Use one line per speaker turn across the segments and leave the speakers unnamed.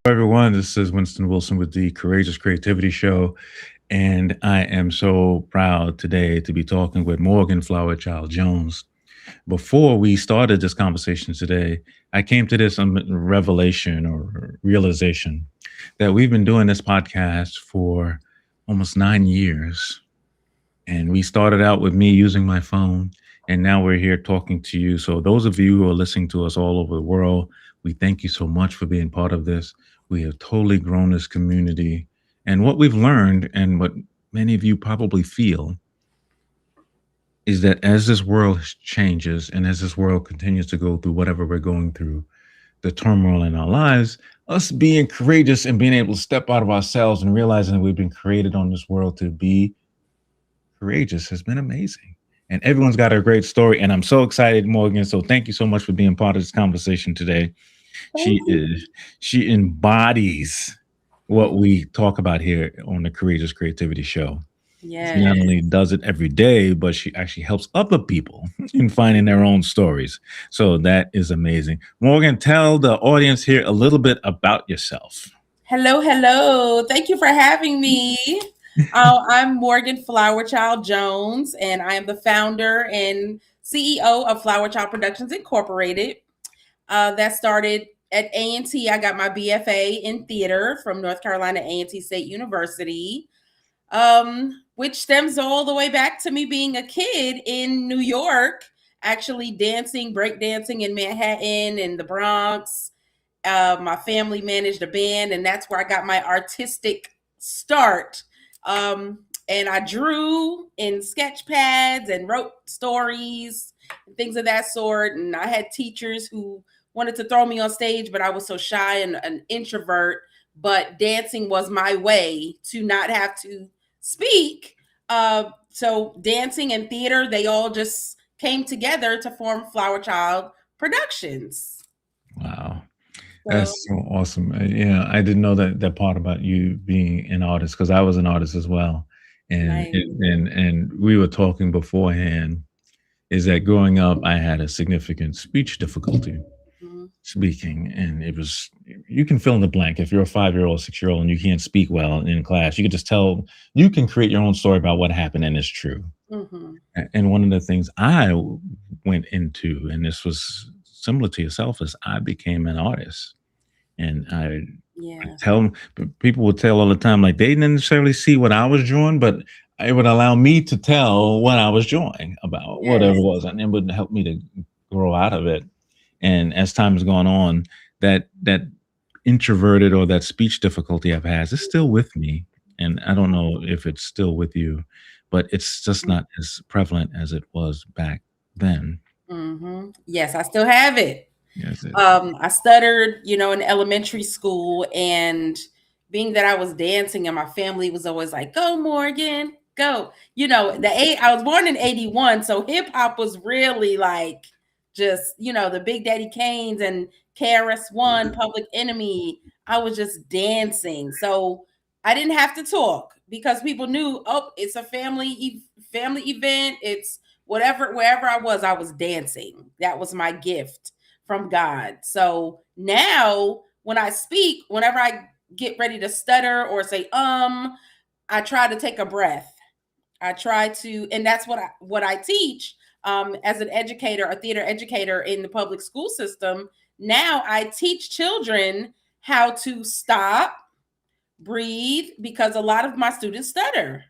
everyone. This is Winston Wilson with the Courageous Creativity Show. And I am so proud today to be talking with Morgan Flowerchild Jones. Before we started this conversation today, I came to this revelation or realization that we've been doing this podcast for almost 9 years. And we started out with me using my phone, and now we're here talking to you. So, those of you who are listening to us all over the world, we thank you so much for being part of this. We have totally grown this community. And what we've learned, and what many of you probably feel, is that as this world changes and as this world continues to go through whatever we're going through, the turmoil in our lives, us being courageous and being able to step out of ourselves and realizing that we've been created on this world to be courageous has been amazing. And everyone's got a great story. And I'm so excited, Morgan. So thank you so much for being part of this conversation today. She embodies what we talk about here on the Courageous Creativity Show.
Yeah.
She not only does it every day, but she actually helps other people in finding their own stories. So that is amazing. Morgan, tell the audience here a little bit about yourself.
Hello, hello. Thank you for having me. I'm Morgan Flowerchild Jones, and I am the founder and CEO of Flowerchild Productions Incorporated. That started at A&T. I got my BFA in theater from North Carolina A&T State University, which stems all the way back to me being a kid in New York, actually dancing, breakdancing in Manhattan and the Bronx. My family managed a band, and that's where I got my artistic start. And I drew in sketch pads and wrote stories and things of that sort. And I had teachers who wanted to throw me on stage, but I was so shy and an introvert. But dancing was my way to not have to speak. So dancing and theater, they all just came together to form Flowerchild Productions.
Wow. That's so awesome. Yeah, I didn't know that part about you being an artist, because I was an artist as well. And,
Nice.
and we were talking beforehand, is that growing up I had a significant speech difficulty speaking, and it was, you can fill in the blank. If you're a 5-year-old, 6-year-old and you can't speak well in class, you can just tell, you can create your own story about what happened, and it's true. And one of the things I went into, and this was similar to yourself, is I became an artist. And I tell them, people would tell all the time, like, they didn't necessarily see what I was drawing, but it would allow me to tell what I was drawing about, whatever it was, and it would help me to grow out of it. And as time has gone on, that introverted or that speech difficulty I've had is still with me. And I don't know if it's still with you, but it's just not as prevalent as it was back then.
Yes, I still have it.
Yes,
I stuttered, in elementary school, and being that I was dancing and my family was always like, "Go, Morgan, go." I was born in 81, so hip hop was really like just, the Big Daddy Kane's and KRS-One, Public Enemy. I was just dancing. So I didn't have to talk because people knew, oh, it's a family event. It's whatever, wherever I was dancing. That was my gift from God. So now when I speak, whenever I get ready to stutter or say, I try to take a breath. I try to, and that's what I teach as an educator, a theater educator in the public school system. Now I teach children how to stop, breathe, because a lot of my students stutter.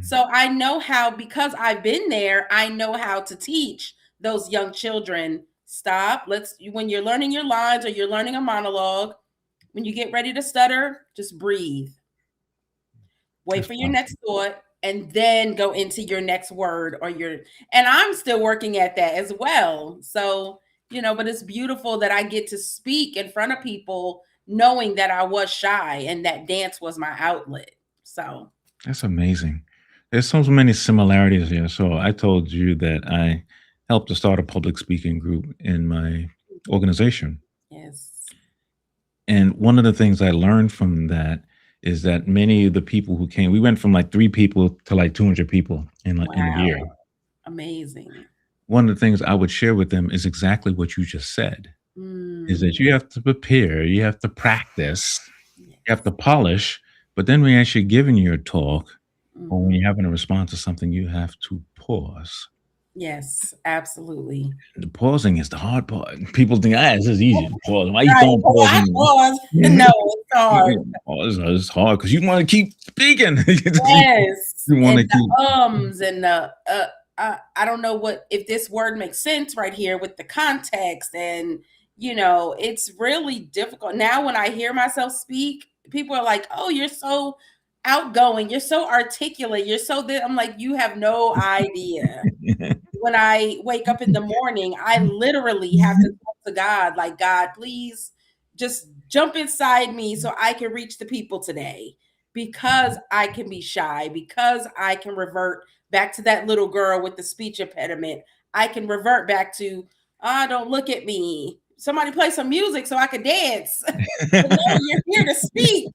So I know how, because I've been there, I know how to teach those young children, stop. When you're learning your lines or you're learning a monologue, when you get ready to stutter, just breathe. Wait for your next thought, and then go into your next word and I'm still working at that as well. So, but it's beautiful that I get to speak in front of people knowing that I was shy and that dance was my outlet. So
that's amazing. There's so many similarities here. So I told you that I helped to start a public speaking group in my organization.
Yes.
And one of the things I learned from that is that many of the people who came, we went from like 3 people to like 200 people in a year.
Amazing.
One of the things I would share with them is exactly what you just said. is that
Mm,
you have to prepare, you have to practice, you have to
yes.
polish, but then when you're actually giving your talk or when
Mhm.
you're having a response to something, you have to pause.
Yes, absolutely.
The pausing is the hard part. People think, this is easy to pause. Why you
Right.
throwing
Oh,
pause
I
in
was.
there?
No, it's hard.
Oh, it's hard because you want to keep speaking.
Yes,
You want
and
to keep.
the ums and the I don't know what if this word makes sense right here with the context and it's really difficult. Now when I hear myself speak, people are like, "Oh, you're so outgoing, you're so articulate, you're so this." I'm like, "You have no idea." When I wake up in the morning, I literally have to talk to God, like, God, please just jump inside me so I can reach the people today because I can be shy, because I can revert back to that little girl with the speech impediment. I can revert back to, don't look at me. Somebody play some music so I can dance. But no, you're here to speak.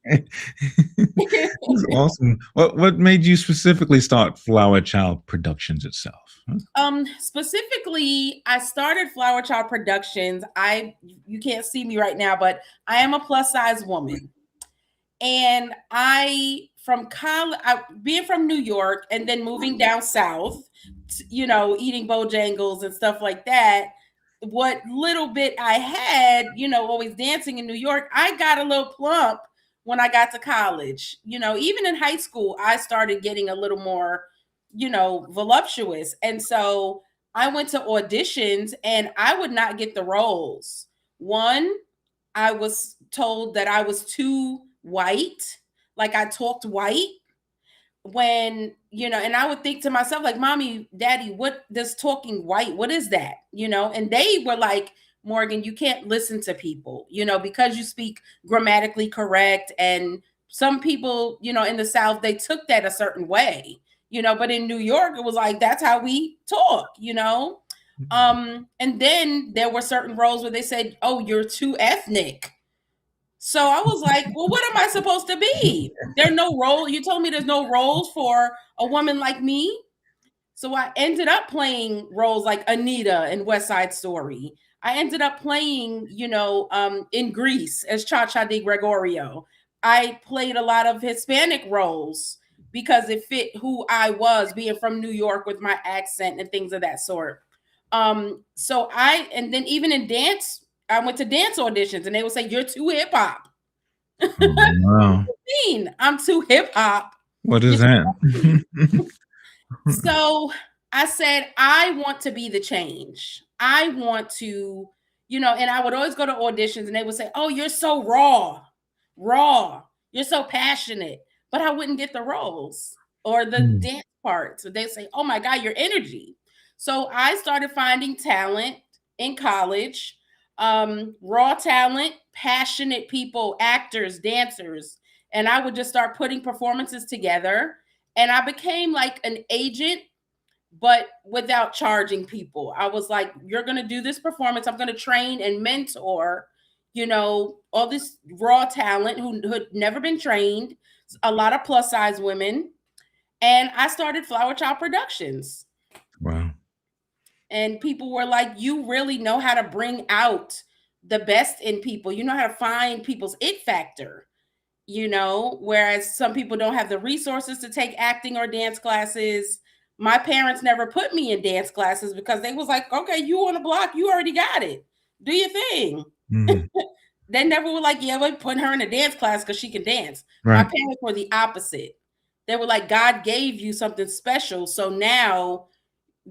That's awesome. What made you specifically start Flower Child Productions itself? Huh?
Specifically, I started Flowerchild Productions. You can't see me right now, but I am a plus size woman. And I from college, being from New York and then moving down south, eating Bojangles and stuff like that. What little bit I had, always dancing in New York, I got a little plump when I got to college. Even in high school, I started getting a little more, voluptuous. And so I went to auditions and I would not get the roles. One, I was told that I was too white, like I talked white and I would think to myself, like, Mommy, Daddy, what does talking white, what is that? And they were like, Morgan, you can't listen to people, because you speak grammatically correct. And some people, in the South, they took that a certain way, but in New York, it was like, that's how we talk. And then there were certain roles where they said, oh, you're too ethnic. So I was like, well, what am I supposed to be? There are no role. You told me there's no roles for a woman like me. So I ended up playing roles like Anita in West Side Story. I ended up playing, in Greece as Cha Cha Di Gregorio. I played a lot of Hispanic roles because it fit who I was, being from New York with my accent and things of that sort. And then even in dance, I went to dance auditions and they would say, "You're too hip hop."
Oh, wow.
I'm too hip hop.
What
You
is that?
know? So I said, I want to be the change. I want to, and I would always go to auditions and they would say, "Oh, you're so raw, you're so passionate." But I wouldn't get the roles or the
Mm.
dance parts. So they'd say, "Oh my God, your energy." So I started finding talent in college, raw talent, passionate people, actors, dancers. And I would just start putting performances together and I became like an agent, but without charging people. I was like, you're going to do this performance. I'm going to train and mentor, all this raw talent who had never been trained, a lot of plus size women. And I started Flower Child Productions.
Wow.
And people were like, you really know how to bring out the best in people. You know how to find people's it factor. Whereas some people don't have the resources to take acting or dance classes. My parents never put me in dance classes because they was like, okay, you on the block, you already got it. Do your thing.
Mm.
They never were like, yeah, we're putting her in a dance class because she can dance. My
Right.
parents were the opposite. They were like, God gave you something special. So now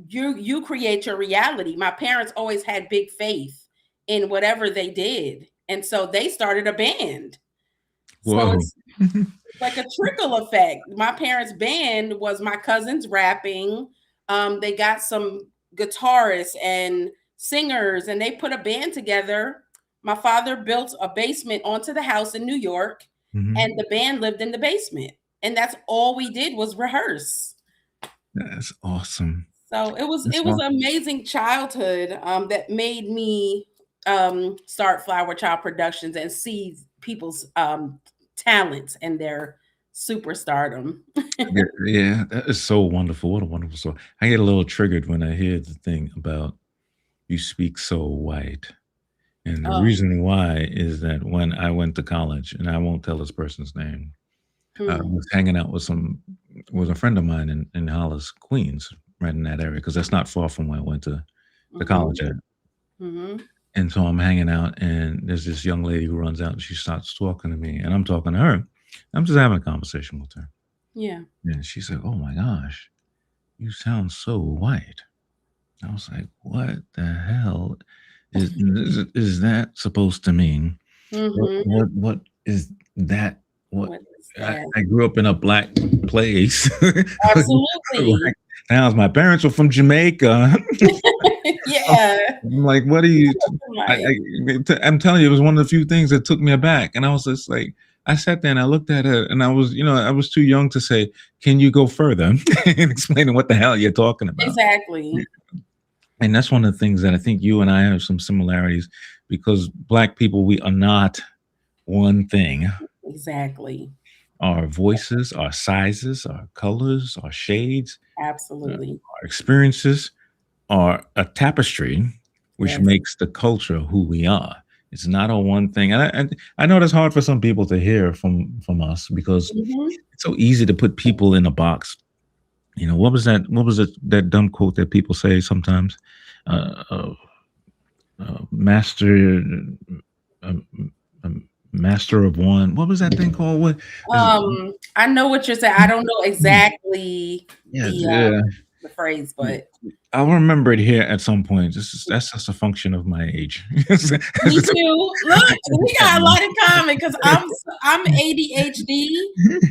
you create your reality. My parents always had big faith in whatever they did. And so they started a band. So
Whoa.
it's like a trickle effect. My parents' band was my cousins rapping. They got some guitarists and singers, and they put a band together. My father built a basement onto the house in New York,
Mhm.
and the band lived in the basement. And that's all we did was rehearse.
That's awesome.
So
That's
it was an
awesome.
amazing childhood that made me start Flower Child Productions and see people's talents and their superstardom.
Yeah, yeah, that is so wonderful. What a wonderful story. I get a little triggered when I hear the thing about you speak so white. And the
Oh.
reason why is that when I went to college, and I won't tell this person's name, I
Hmm.
was hanging out with a friend of mine in Hollis, Queens, right in that area, because that's not far from where I went to college
Hmm.
at.
Hmm.
And so I'm hanging out, and there's this young lady who runs out, and she starts talking to me, and I'm talking to her. I'm just having a conversation with her,
Yeah.
and she said, "Oh my gosh, you sound so white." I was like, "What the hell is that supposed to mean?
Hmm.
What is that? What?"
What is
I,
that?
I grew up in a black place.
Absolutely.
Black towns. My parents were from Jamaica.
Yeah.
I'm like, what are you?
Right.
I'm telling you, it was one of the few things that took me aback, and I was just like, I sat there and I looked at it, and I was, I was too young to say, "Can you go further?" and explaining what the hell you're talking about.
Exactly.
And that's one of the things that I think you and I have some similarities because Black people, we are not one thing.
Exactly.
Our voices, our sizes, our colors, our shades,
Absolutely.
our experiences are a tapestry which
Yes.
makes the culture who we are. It's not a one thing. And I know that's hard for some people to hear from us because
Hmm.
it's so easy to put people in a box. What was that? What was that dumb quote that people say sometimes? Uh, uh, master, um, master of one. What was that thing called? What is?
I know what you're saying. I don't know exactly
Yeah, yeah.
the phrase, but
I'll remember it here at some point. That's just a function of my age.
me too. Look, we got a lot in common because I'm ADHD.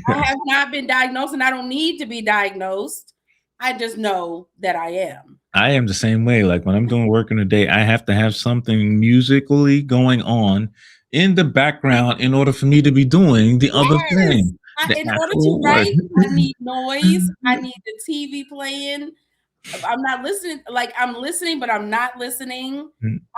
I have not been diagnosed, and I don't need to be diagnosed. I just know that I am.
I am the same way. Like when I'm doing work in the day, I have to have something musically going on in the background in order for me to be doing the other
Yes.
thing, the
In order to
actual work.
write, I need noise. I need the TV playing. I'm not listening. Like I'm listening, but I'm not listening.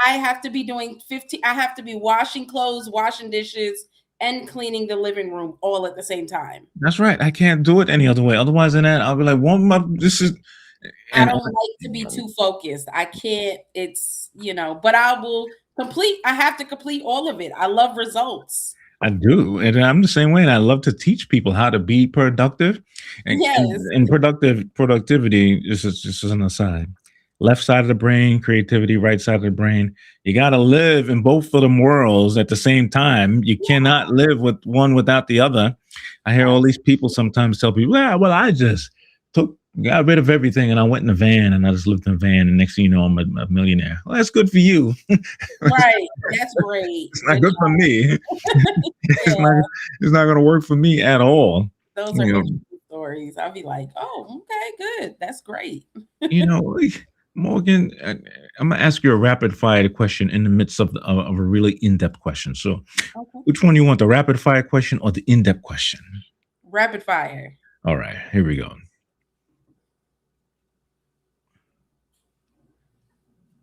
I have to be doing 15. I have to be washing clothes, washing dishes, and cleaning the living room all at the same time.
That's right. I can't do it any other way. Otherwise, than that, I'll be like, "One, this is,"
I
and
don't like to be too focused. I can't. But I will complete. I have to complete all of it. I love results.
I do, and I'm the same way. And I love to teach people how to be productive,
Yes.
and productivity. This is an aside. Left side of the brain, creativity. Right side of the brain. You got to live in both of them worlds at the same time. You cannot live with one without the other. I hear all these people sometimes tell people, "Yeah, well, I just got rid of everything, and I went in a van, and I just lived in a van, and next thing you know, I'm a millionaire." Well, that's good for you.
Right. That's great.
It's not
Good
good for
job.
me. it's not
Yeah.
it's not going to work for me at all.
Those are
You know,
interesting stories. I'll be like, oh, okay, good. That's great.
like, Morgan, I'm gonna ask you a rapid fire question in the midst of a really in depth question. So,
Okay.
which one you want, the rapid fire question or the in depth question?
Rapid fire.
All right, here we go.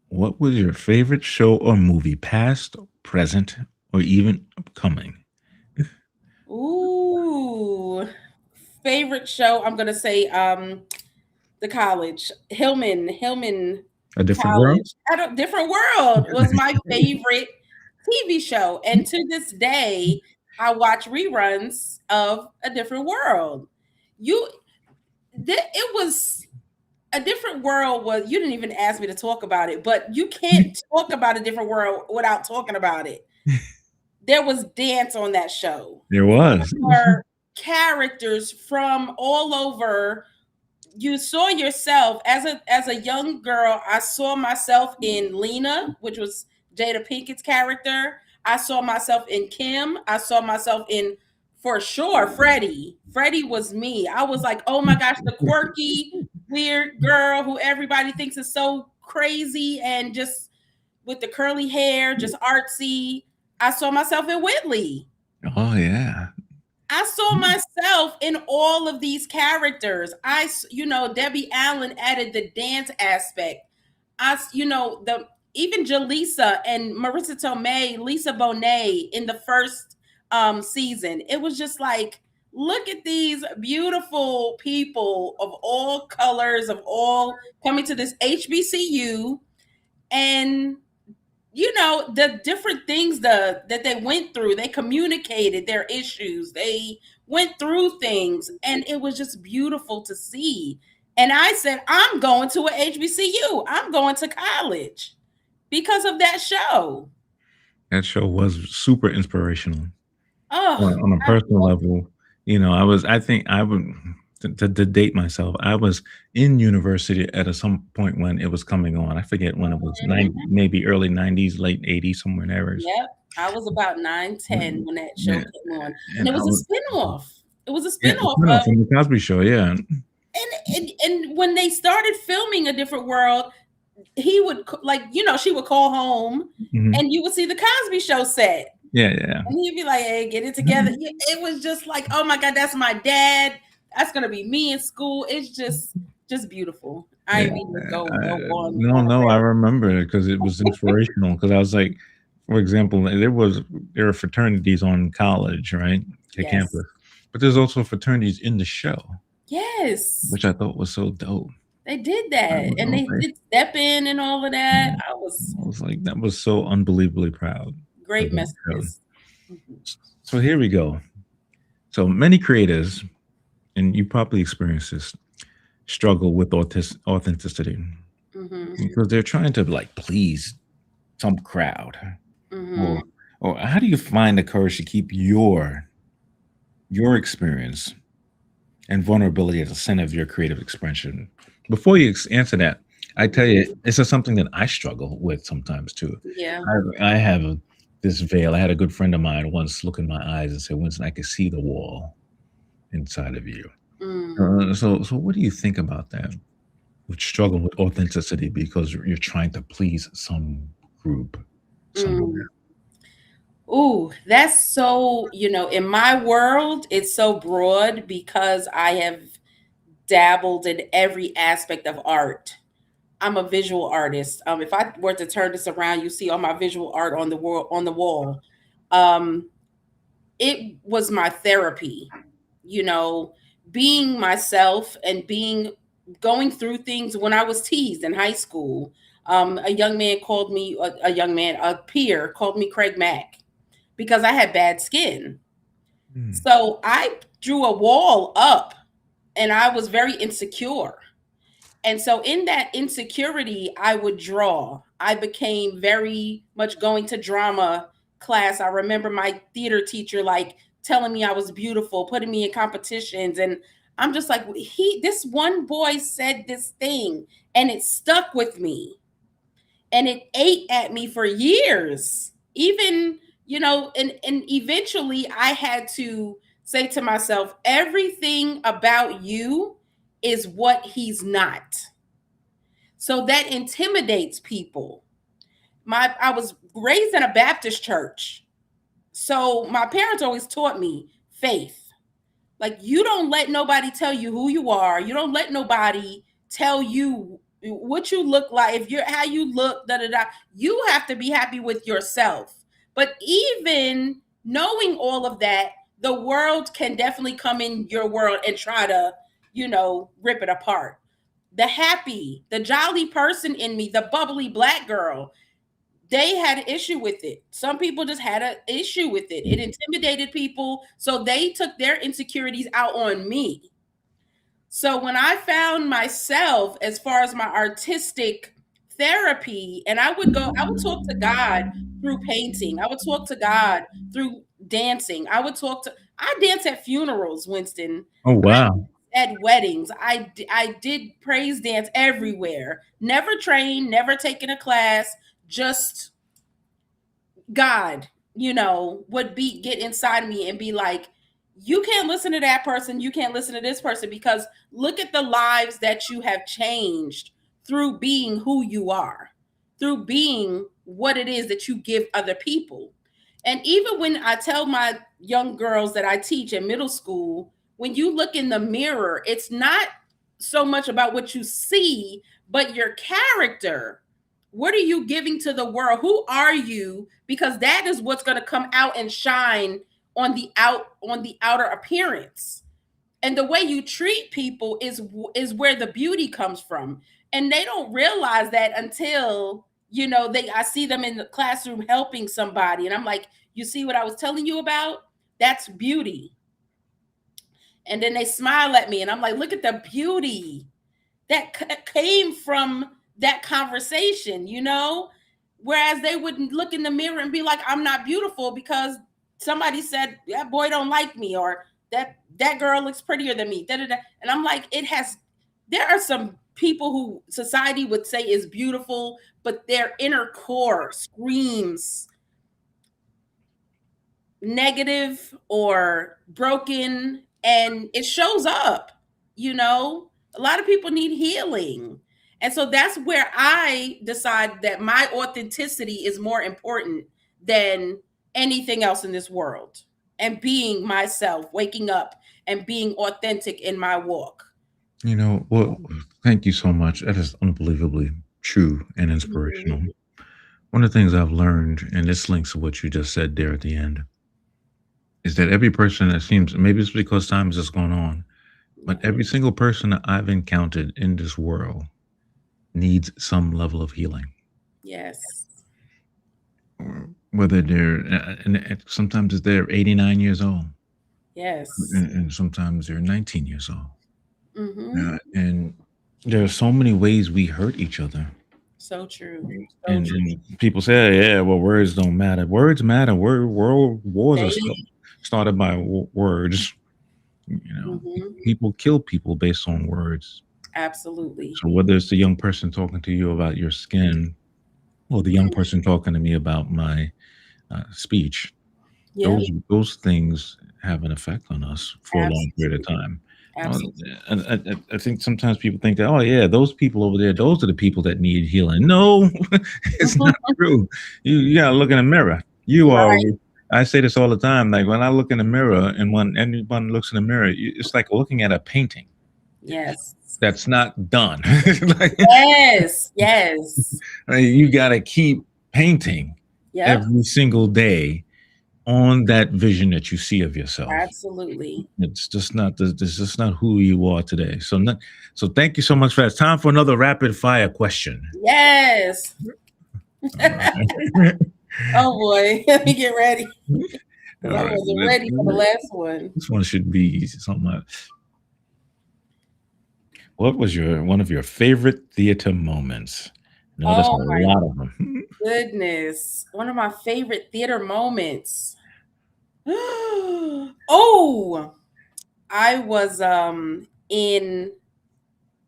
What was your favorite show or movie, past, present, or even upcoming?
Ooh. Favorite show, I'm gonna say the college. Hillman
A different world.
College. At a different world was my favorite TV show. And to this day, I watch reruns of A Different World. You it was A Different World was you didn't even ask me to talk about it, but you can't talk about A Different World without talking about it. There was dance on that show.
There was.
Were characters from all over. You saw yourself as a young girl. I saw myself in Lena, which was Jada Pinkett's character. I saw myself in Kim. I saw myself in, for sure, Freddie. Freddie was me. I was like, oh my gosh, the quirky, weird girl who everybody thinks is so crazy and just with the curly hair, just artsy. I saw myself in Whitley.
Oh yeah.
I saw myself in all of these characters. Debbie Allen added the dance aspect. The even Jaleesa and Marissa Tomei, Lisa Bonet in the first season. It was just like, look at these beautiful people of all colors, of all coming to this HBCU, and the different things that they went through. They communicated their issues. They went through things, and it was just beautiful to see. And I said, I'm going to a HBCU. I'm going to college because of that show.
That show was super inspirational
Oh,
on a
I
personal
love
level. I think I would, to date myself, I was in university at some point when it was coming on. I forget when it was,
mhm.
maybe early 90s, late 80s, somewhere in there.
Yep. I was about 9, 10 when that show
Yeah,
came on. And
and
it
I
was a
was,
spinoff. It was a
yeah,
spinoff
no,
of
from the Cosby Show, yeah.
and when they started filming A Different World, he would she would call home
Mhm.
and you would see the Cosby Show set.
Yeah, yeah.
And he'd be like, "Hey, get it together."
Mhm.
Yeah, it was just like, "Oh my God, that's my dad. That's gonna be me in school." It's just beautiful. I
Yeah,
didn't even go
I
on
no,
a
no, I
rant.
remember it because it was inspirational. Because I was like, for example, there were fraternities on college, right, at
Yes.
campus, but there's also fraternities in the show,
Yes.
which I thought was so dope.
They did
I
that.
was I
And
was
they
like
did step in and all of that. I was
that was so unbelievably proud of
great
that show.
messages. Mhm.
So here we go. So many creators, and you probably experienced this, struggle with authenticity
Mhm.
because they're trying to like please some crowd.
Mhm.
Or or how do you find the courage to keep your experience and vulnerability at the center of your creative expression? Before you answer that, I tell you,
Mhm.
this is something that I struggle with sometimes too.
Yeah.
I have this veil. I had a good friend of mine once look in my eyes and say, "Winston, I can see the wall inside of you."
Mm.
So what do you think about that? With struggle with authenticity because you're trying to please some group somewhere.
Mm. Ooh, that's so, in my world, it's so broad because I have dabbled in every aspect of art. I'm a visual artist. If I were to turn this around, you see all my visual art on the wall. Um, it was my therapy, you know, being myself and being going through things when I was teased in high school. A young man called me a peer called me Craig Mack because I had bad skin.
Mm.
So I drew a wall up and I was very insecure. And so in that insecurity, I would draw. I became very much going to drama class. I remember my theater teacher like telling me I was beautiful, putting me in competitions. And I'm just like, this one boy said this thing and it stuck with me and it ate at me for years. Even, and eventually I had to say to myself, everything about you is what he's not. So that intimidates people. I was raised in a Baptist church. So my parents always taught me faith. Like you don't let nobody tell you who you are. You don't let nobody tell you what you look like. If you're how you look, da da da. You have to be happy with yourself. But even knowing all of that, the world can definitely come in your world and try to, rip it apart. The happy, the jolly person in me, the bubbly black girl, they had an issue with it. Some people just had an issue with it. It intimidated people. So they took their insecurities out on me. So when I found myself as far as my artistic therapy, and I would talk to God through painting. I would talk to God through dancing. I dance at funerals, Winston.
Oh
I
wow.
at weddings. I did praise dance everywhere. Never trained, never taken a class, just God, would be get inside me and be like, you can't listen to that person, you can't listen to this person because look at the lives that you have changed through being who you are, through being what it is that you give other people. And even when I tell my young girls that I teach in middle school, when you look in the mirror, it's not so much about what you see, but your character. What are you giving to the world? Who are you? Because that is what's going to come out and shine on the outer appearance. And the way you treat people is where the beauty comes from. And they don't realize that until I see them in the classroom helping somebody, and I'm like, you see what I was telling you about? That's beauty. And then they smile at me, and I'm like, look at the beauty that came from that conversation. Whereas they would look in the mirror and be like, I'm not beautiful because somebody said that boy don't like me, or that girl looks prettier than me. Da, da, da. And I'm like, there are some people who society would say is beautiful, but their inner core screams negative or broken, and it shows up. A lot of people need healing, and so that's where I decide that my authenticity is more important than anything else in this world, and being myself, waking up and being authentic in my walk.
Well, thank you so much. That is unbelievably true and inspirational.
Mhm.
One of the things I've learned, and this links to what you just said there at the end, is that every person that seems, maybe it's because time is just going on, but
Yeah.
every single person that I've encountered in this world needs some level of healing.
Yes.
Whether they're, and sometimes they're 89 years old,
Yes.
and sometimes they're 19 years old.
Hmm.
And there are so many ways we hurt each other.
So true. So
And,
true.
and people say, yeah, well, words don't matter. Words matter. World wars are
They.
started by words. You know,
Hmm.
people kill people based on words.
Absolutely.
So whether it's the young person talking to you about your skin, or the young person talking to me about my speech,
Yep.
those things have an effect on us for a long period of
Absolutely.
time. Uh,
Absolutely.
and I think sometimes people think that, oh yeah, those people over there, those are the people that need healing. No, it's not true. You gotta look in the mirror. You are.
Right.
I say this all the time. Like when I look in the mirror, and when anyone looks in the mirror, it's like looking at a painting
Yes.
that's not done. Like,
Yes. Yes.
you gotta keep painting
Yep.
every single day on that vision that you see of yourself.
Absolutely.
It's just not who you are today. So thank you so much for that. It's time for another rapid fire question.
Yes.
All right.
Oh boy. Let me get ready because
All
I
right.
wasn't ready for the last one.
This one should be easy. Something like, what was your one of your favorite theater moments? No, there's a
Oh my
lot of them.
goodness. One of my favorite theater moments. Oh, I was in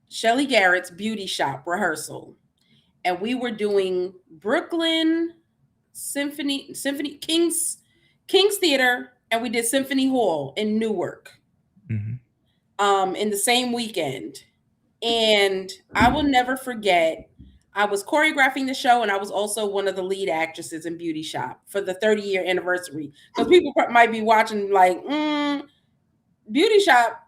Shelly Garrett's beauty shop rehearsal, and we were doing Brooklyn Symphony King's Theater, and we did Symphony Hall in Newark
Mhm.
in the same weekend. And I will never forget, I was choreographing the show, and I was also one of the lead actresses in Beauty Shop for the 30-year anniversary. Because people might be watching like, Beauty Shop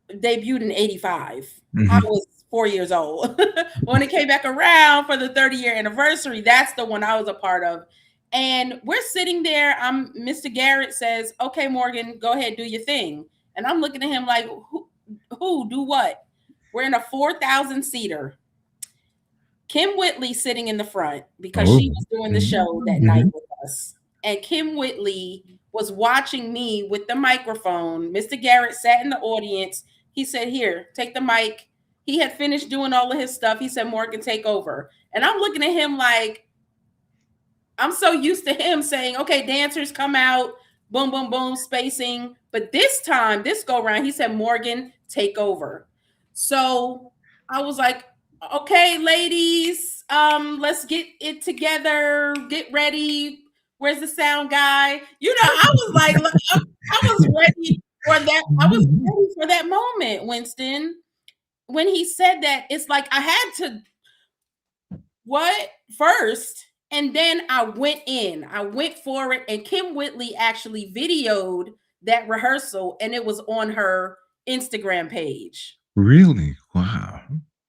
debuted in 85. I
Mhm.
was 4 years old. When it came back around for the 30-year anniversary, that's the one I was a part of. And we're sitting there. Mr. Garrett says, okay, Morgan, go ahead, do your thing. And I'm looking at him like, who do what? We're in a 4,000 seater. Kim Whitley sitting in the front because
Oh.
she was doing the show that night
Mhm.
with us. And Kim Whitley was watching me with the microphone. Mr. Garrett sat in the audience. He said, here, take the mic. He had finished doing all of his stuff. He said, Morgan, take over. And I'm looking at him like, I'm so used to him saying, okay, dancers come out, boom, boom, boom, spacing. But this time, this go round, he said, Morgan, take over. So I was like, okay, ladies, let's get it together, get ready. Where's the sound guy? I was like, I was ready for that. I was ready for that moment, Winston. When he said that, it's like I had to what first, and then I went in. I went for it, and Kim Whitley actually videoed that rehearsal, and it was on her Instagram page.
Really? Wow.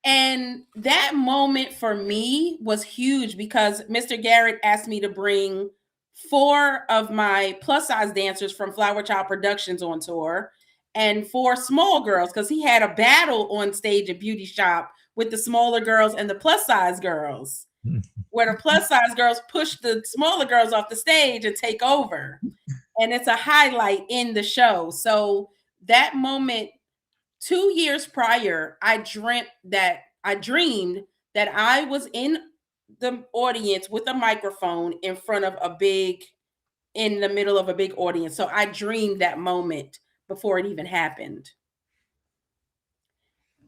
And that moment for me was huge because Mr. Garrett asked me to bring four of my plus size dancers from Flowerchild Productions on tour and four small girls because he had a battle on stage at Beauty Shop with the smaller girls and the plus size girls. where the plus size girls push the smaller girls off the stage and take over. And it's a highlight in the show. So that moment, 2 years prior, I dreamed that I was in the audience with a microphone in the middle of a big audience. So I dreamed that moment before it even happened.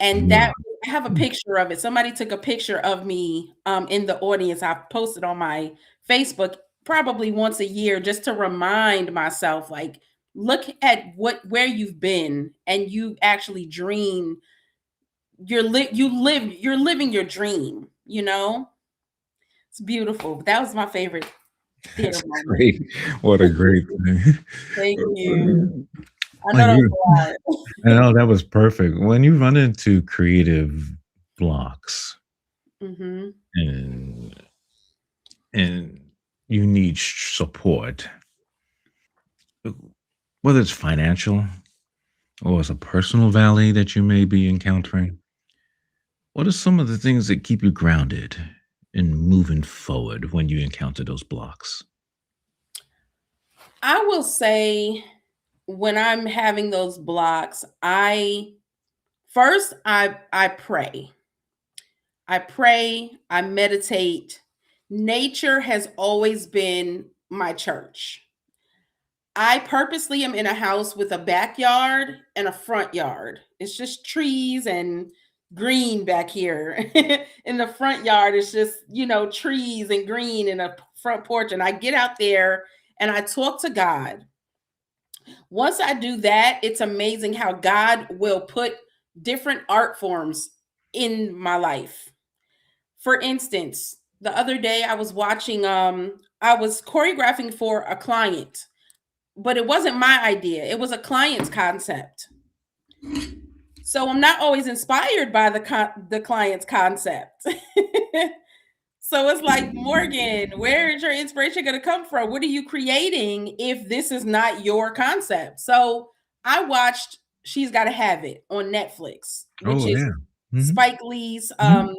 And
Wow.
that I have a picture of it. Somebody took a picture of me in the audience. I posted on my Facebook probably once a year just to remind myself, like, look at where you've been, and you actually dream. You're living your dream. It's beautiful. That was my favorite theater
That's
moment.
great. What a great thing.
Thank you. I know
When
that
you
was a lot.
I know that was perfect. When you run into creative blocks
Hmm.
and and you need support, whether it's financial or it's a personal valley that you may be encountering, what are some of the things that keep you grounded in moving forward when you encounter those blocks?
I will say, when I'm having those blocks, I pray. I pray, I meditate. Nature has always been my church. I purposely am in a house with a backyard and a front yard. It's just trees and green back here. In the front yard, it's just, trees and green in a front porch. And I get out there and I talk to God. Once I do that, it's amazing how God will put different art forms in my life. For instance, the other day I was choreographing for a client, but it wasn't my idea. It was a client's concept. So I'm not always inspired by the client's concept. So it's like, Morgan, where is your inspiration going to come from? What are you creating if this is not your concept? So I watched She's Gotta Have It on Netflix, which
Oh
is
yeah. Mhm.
Spike Lee's.
Mhm.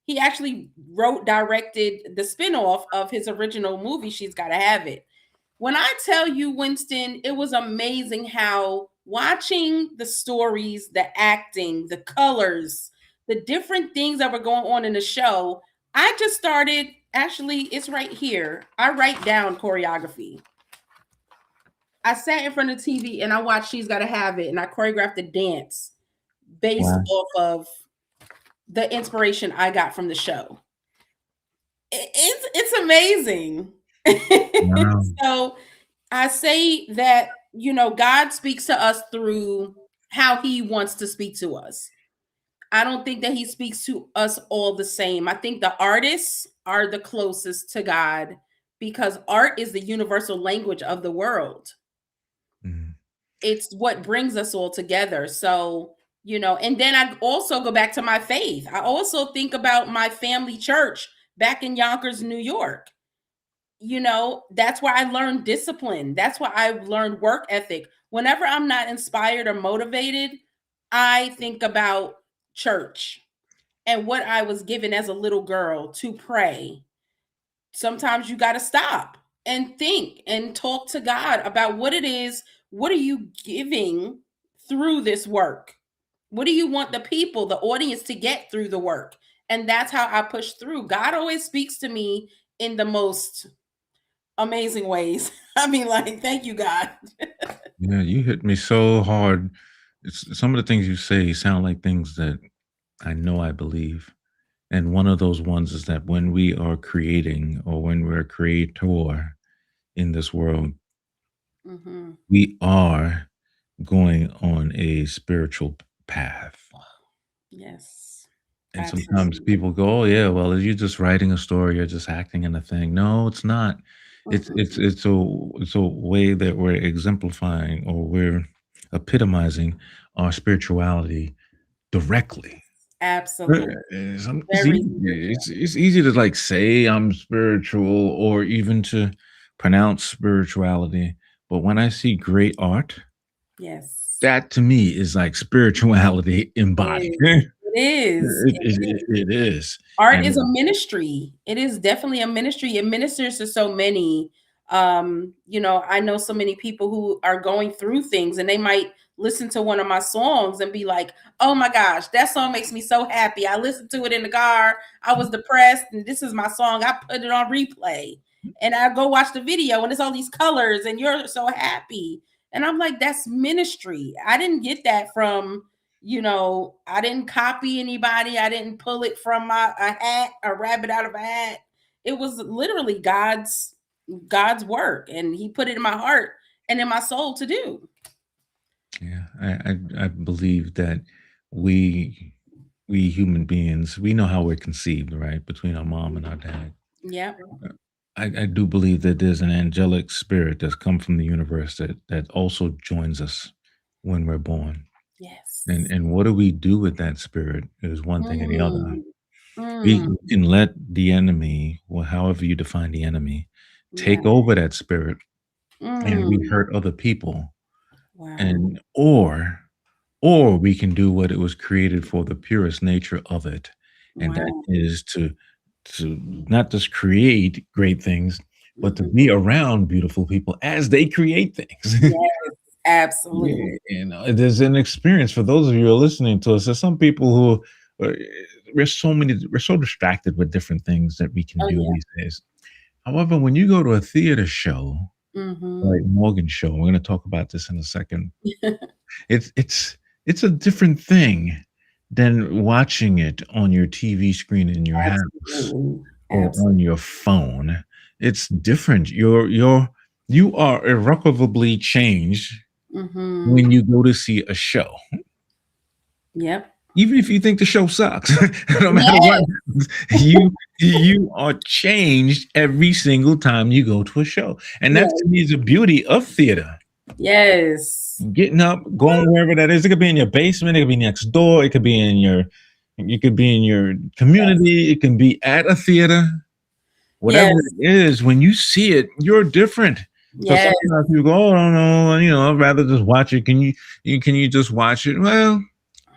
He actually wrote, directed the spinoff of his original movie, She's Gotta Have It. When I tell you, Winston, it was amazing how watching the stories, the acting, the colors, the different things that were going on in the show, I just started. Actually, it's right here. I write down choreography. I sat in front of the TV and I watched She's Gotta Have It, and I choreographed a dance based
Wow.
off of the inspiration I got from the show. It's amazing.
Wow.
So I say that, God speaks to us through how he wants to speak to us. I don't think that he speaks to us all the same. I think the artists are the closest to God because art is the universal language of the world.
Mhm.
It's what brings us all together. So, and then I also go back to my faith. I also think about my family church back in Yonkers, New York. That's where I learned discipline. That's where I learned work ethic. Whenever I'm not inspired or motivated, I think about church and what I was given as a little girl to pray. Sometimes you got to stop and think and talk to God about what it is. What are you giving through this work? What do you want the people, the audience, to get through the work? And that's how I push through. God always speaks to me in the most amazing ways. I mean, like, thank you, God.
Yeah, you hit me so hard. Some of the things you say sound like things that I know I believe. And one of those ones is that when we are creating or when we're a creator in this world,
Hmm.
we are going on a spiritual path.
Yes,
And sometimes
absolutely.
people go, "Oh yeah, well, are you just writing a story, you're just acting in a thing." No, it's not. It's
Mm-mm.
it's it's a way that we're exemplifying or we're epitomizing our spirituality directly.
Absolutely.
It's
Very
easy.
spiritual.
It's easy to like say I'm spiritual or even to pronounce spirituality, but when I see great art,
Yes.
that to me is like spirituality
It
embodied.
is. is.
It,
It
it,
is.
it is.
Art
And
is a ministry. It is definitely a ministry. It ministers to so many. I know so many people who are going through things and they might listen to one of my songs and be like, "Oh my gosh, that song makes me so happy. I listened to it in the car. I was depressed and this is my song. I put it on replay." And I go watch the video and it's all these colors and you're so happy. And I'm like, that's ministry. I didn't get that from, I didn't copy anybody. I didn't pull it from a hat, a rabbit out of a hat. It was literally God's work, and He put it in my heart and in my soul to do.
yeah, I believe that we we human beings, we know how we're conceived, right? Between our mom and our dad.
Yep.
I do believe that there's an angelic spirit that's come from the universe that also joins us when we're born. And
Yes.
and what do we do with that spirit is one thing and the other.
Mm,
We
mm,
can let the enemy, or however you define the enemy,
yeah.
take over that spirit and we
Mm,
hurt other people.
wow.
And or we can do what it was created for, the purest nature of it. And that
Wow.
is to not just create great things, but to
Mhm.
be around beautiful people as they create things.
Yes,
Yeah,
absolutely.
there's an experience for those of you who are listening to us. There's some people who we're so distracted with different things that we can
Oh
do
yeah.
these days. However, when you go to a theater show, like
Mhm.
Morgan show, we're going to talk about this in a second. It's it's it's a different thing than watching it on your TV screen in your house
Absolutely.
or
Absolutely.
on your phone. It's different. You are irrecoverably changed when
Mhm.
you go to see a show.
Yep.
Even if you think the show sucks, no matter what
Yes.
happens, you are changed every single time you go to a show. And that to
Yes.
me is the beauty of theater.
Yes.
Getting up, going wherever that is. It could be in your basement, it could be next door, it could be in your you could be in your
Yes.
community, it can be at a theater. Whatever
Yes.
it is, when you see it, you're different. Because
Yes.
sometimes people go, "Oh, I don't know, I'd rather just watch it." Can you just watch it? Well,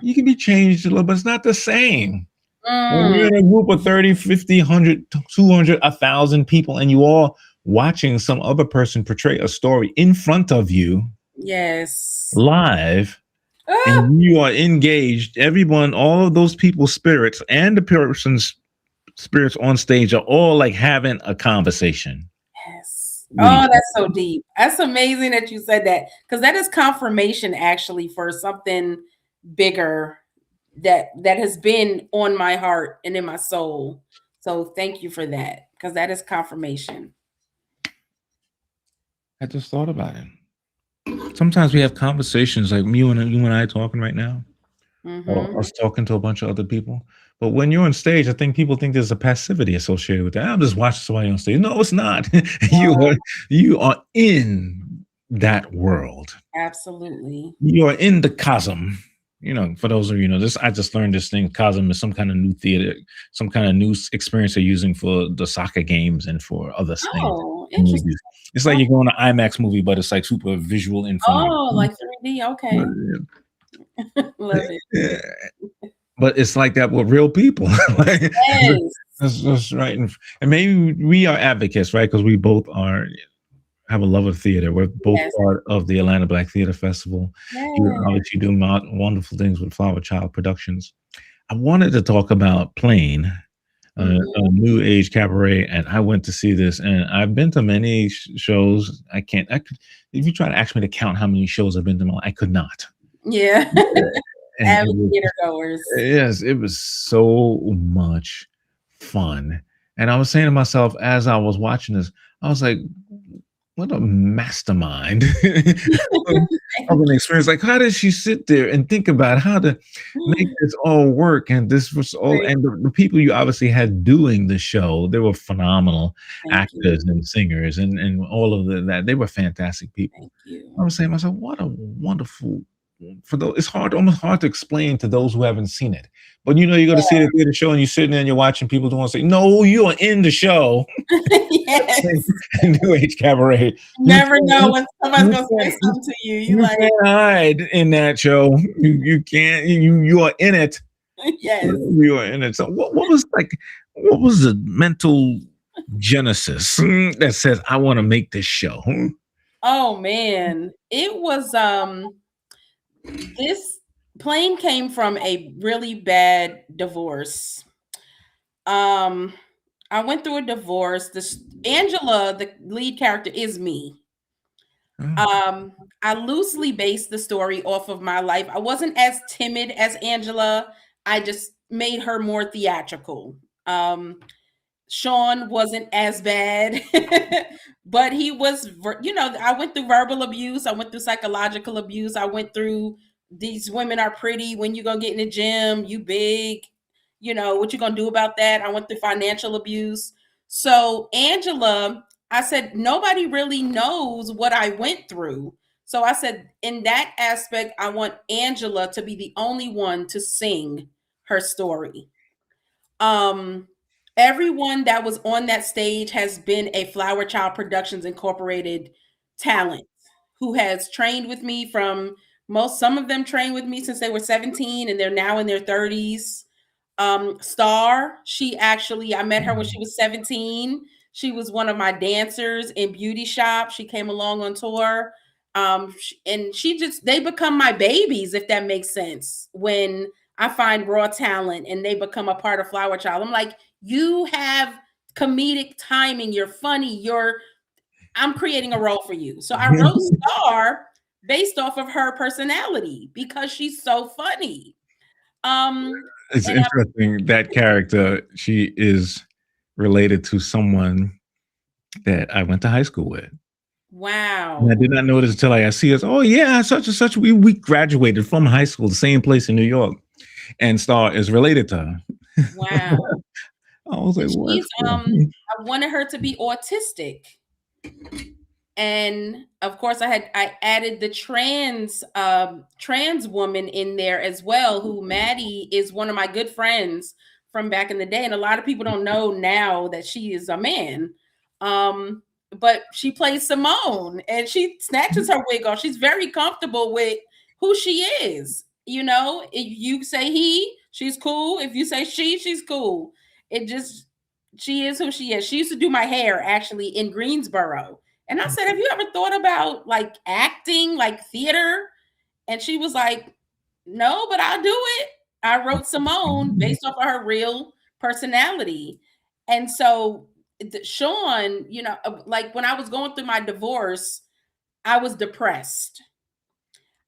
you can be changed a little, but it's not the same. When you're
Mm.
in a group of 30, 50, 100, 200, 1,000 people, and you all watching some other person portray a story in front of you
Yes.
live,
Ah,
and you are engaged, everyone, all of those people's spirits and the person's spirits on stage are all like having a conversation
yes.
with
Oh,
each
that's so deep. That's amazing that you said that because that is confirmation actually for something bigger that has been on my heart and in my soul. So thank you for that because that is confirmation.
I just thought about it. Sometimes we have conversations like you and I talking right now, or
Mhm.
us talking to a bunch of other people. But when you're on stage, I think people think there's a passivity associated with that. I'm just watching somebody on stage. No, it's not. you
Wow,
are you are in that world.
absolutely.
You are in the cosm. For those of this, I just learned this thing. Cosm is some kind of new theater, some kind of new experience they're using for the soccer games and for other things.
Oh, interesting.
Movies. It's like you're going to IMAX movie, but it's like super visual in front of
Oh,
you.
like 3D. Okay. Love it.
Yeah. But it's like that with real people. Like,
Yes.
that's right. And maybe we are advocates, right? Because we both have a love of theater. We're both
Yes.
part of the Atlanta Black Theater Festival. You
Yes.
obviously do wonderful things with Flowerchild Productions. I wanted to talk about Plane, a
Mhm.
new age cabaret, and I went to see this. And I've been to many shows. I can't. I could, if you try to ask me to count how many shows I've been to, I could not.
Yeah.
And it
Avid
was
theater goers.
yes, it was so much fun. And I was saying to myself as I was watching this, I was like, what a mastermind of
Thank
an experience. Like, how did she sit there and think about how to make
you.
this all work? And this was all,
Great.
and the people you obviously had doing the show, they were phenomenal
Thank
actors
you.
and singers and all of that. They were fantastic people.
Thank you.
I was saying to myself, what a wonderful for those it's almost hard to explain to those who haven't seen it. But you go to see the theater show and you're sitting there and you're watching people doing say, no, you are in the show.
Yes.
New age cabaret.
You
You
never
can't
know
you,
when somebody's
you
gonna say
can't you,
something to you. You
you
like,
can't hide in that show. You can't you are in it.
Yes.
We were in it. So what was like? What was the mental genesis that says I want to make this show?
Oh man, it was this plane came from a really bad divorce. Um I went through a divorce. This Angela, the lead character, is me.
Oh,
Um, I loosely based the story off of my life. I wasn't as timid as Angela. I just made her more theatrical. Sean wasn't as bad, but he was, I went through verbal abuse. I went through psychological abuse. I went through these women are pretty when you gonna get in the gym, you big, what you gonna do about that? I went through financial abuse. So, Angela, I said, nobody really knows what I went through. So I said, in that aspect, I want Angela to be the only one to sing her story. um Everyone that was on that stage has been a Flowerchild Productions Incorporated talent who has trained with me from some of them trained with me since they were 17 and they're now in their 30s. Star, I met her when she was 17. She was one of my dancers in Beauty Shop. She came along on tour. And they become my babies, if that makes sense. When I find raw talent and they become a part of Flowerchild, I'm like, you have comedic timing. You're funny. I'm creating a role for you. So I wrote Star based off of her personality because she's so funny.
it's
And
interesting that character. She is related to someone that I went to high school with. And I
wow,
did not notice until I see us. Oh yeah, such and such. We graduated from high school, the same place in New York, and Star is related to her.
wow.
I was like,
And
"What's
I wanted her to be autistic. And of course I added the trans woman in there as well, who Maddie is one of my good friends from back in the day, and a lot of people don't know now that she is a man. But she plays Simone and she snatches her wig off. She's very comfortable with who she is. If you say he, she's cool. If you say she's cool. It just She is who she is. She used to do my hair actually in Greensboro, and I said, "Have you ever thought about like acting, like theater?" And she was like, "No, but I'll do it." I wrote Simone based off of her real personality. And so, Sean, like when I was going through my divorce, I was depressed.